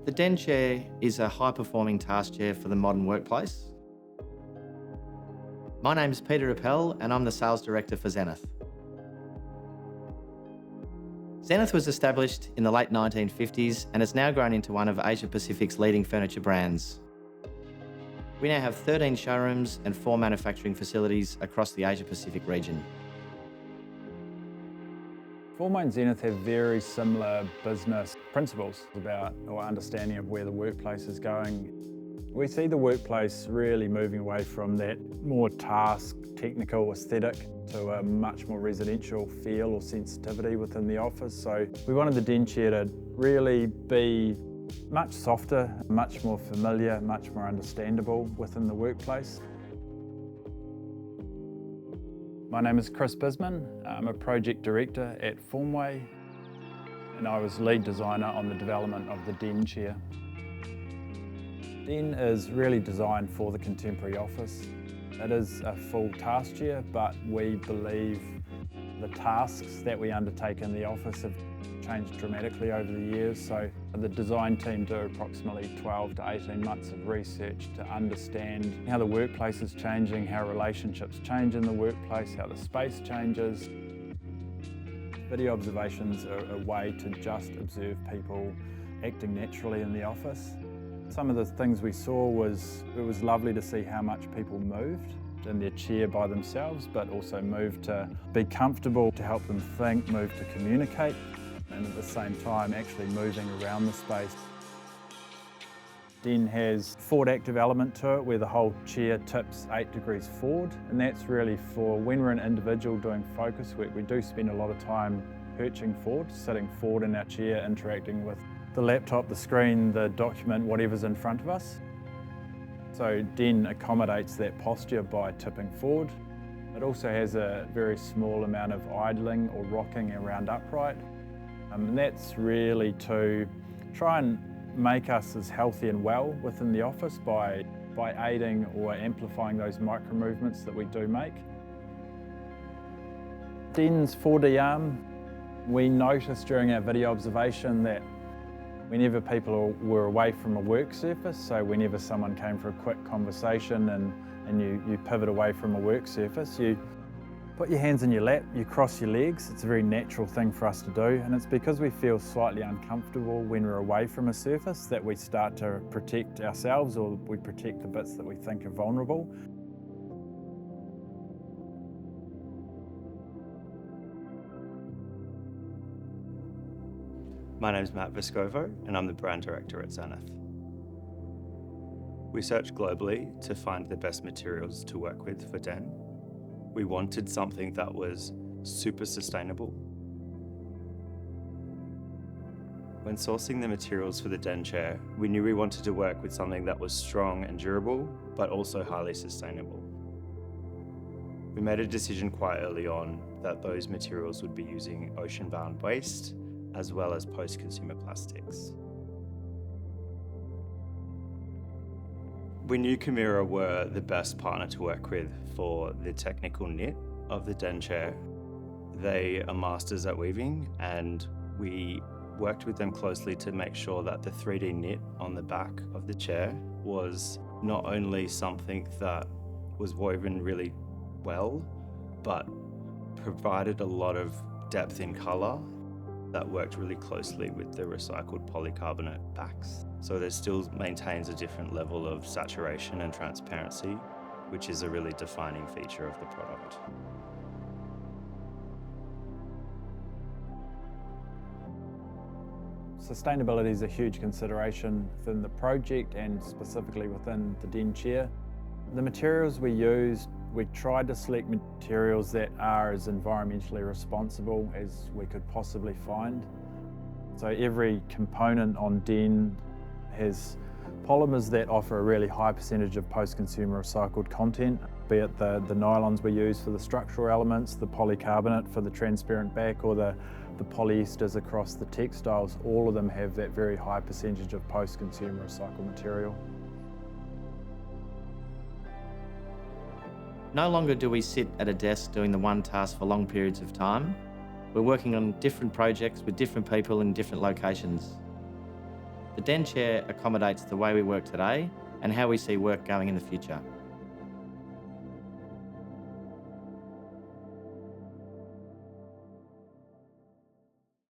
The Den chair is a high-performing task chair for the modern workplace. My name's Peter Appel and I'm the Sales Director for Zenith. Zenith was established in the late 1950s and has now grown into one of Asia Pacific's leading furniture brands. We now have 13 showrooms and 4 manufacturing facilities across the Asia Pacific region. Formway and Zenith have very similar business principles about our understanding of where the workplace is going. We see the workplace really moving away from that more task, technical aesthetic to a much more residential feel or sensitivity within the office. So we wanted the Den chair to really be much softer, much more familiar, much more understandable within the workplace. My name is Chris Bisman. I'm a project director at Formway and I was lead designer on the development of the Den chair. Den is really designed for the contemporary office. It is a full task chair, but we believe the tasks that we undertake in the office have changed dramatically over the years. So the design team do approximately 12 to 18 months of research to understand how the workplace is changing, how relationships change in the workplace, how the space changes. Video observations are a way to just observe people acting naturally in the office. Some of the things we saw was, it was lovely to see how much people moved in their chair by themselves, but also moved to be comfortable, to help them think, move to communicate, and at the same time actually moving around the space. Den has forward active element to it where the whole chair tips 8 degrees forward, and that's really for when we're an individual doing focus work. We do spend a lot of time perching forward, sitting forward in our chair, interacting with the laptop, the screen, the document, whatever's in front of us. So Den accommodates that posture by tipping forward. It also has a very small amount of idling or rocking around upright. And that's really to try and make us as healthy and well within the office by aiding or amplifying those micro movements that we do make. Den's 4D arm, we noticed during our video observation that whenever people were away from a work surface, so whenever someone came for a quick conversation and you pivot away from a work surface, you put your hands in your lap, you cross your legs. It's a very natural thing for us to do, and it's because we feel slightly uncomfortable when we're away from a surface that we start to protect ourselves, or we protect the bits that we think are vulnerable. My name's Matt Vescovo and I'm the brand director at Zenith. We searched globally to find the best materials to work with for Den. We wanted something that was super sustainable. When sourcing the materials for the Den chair, we knew we wanted to work with something that was strong and durable, but also highly sustainable. We made a decision quite early on that those materials would be using ocean-bound waste, as well as post-consumer plastics. We knew Chimera were the best partner to work with for the technical knit of the Den chair. They are masters at weaving, and we worked with them closely to make sure that the 3D knit on the back of the chair was not only something that was woven really well, but provided a lot of depth in color that worked really closely with the recycled polycarbonate backs. So there still maintains a different level of saturation and transparency, which is a really defining feature of the product. Sustainability is a huge consideration within the project and specifically within the Den chair. The materials we used, we tried to select materials that are as environmentally responsible as we could possibly find. So every component on Den has polymers that offer a really high percentage of post-consumer recycled content, be it the nylons we use for the structural elements, the polycarbonate for the transparent back, or the polyesters across the textiles. All of them have that very high percentage of post-consumer recycled material. No longer do we sit at a desk doing the one task for long periods of time. We're working on different projects with different people in different locations. The Den chair accommodates the way we work today and how we see work going in the future.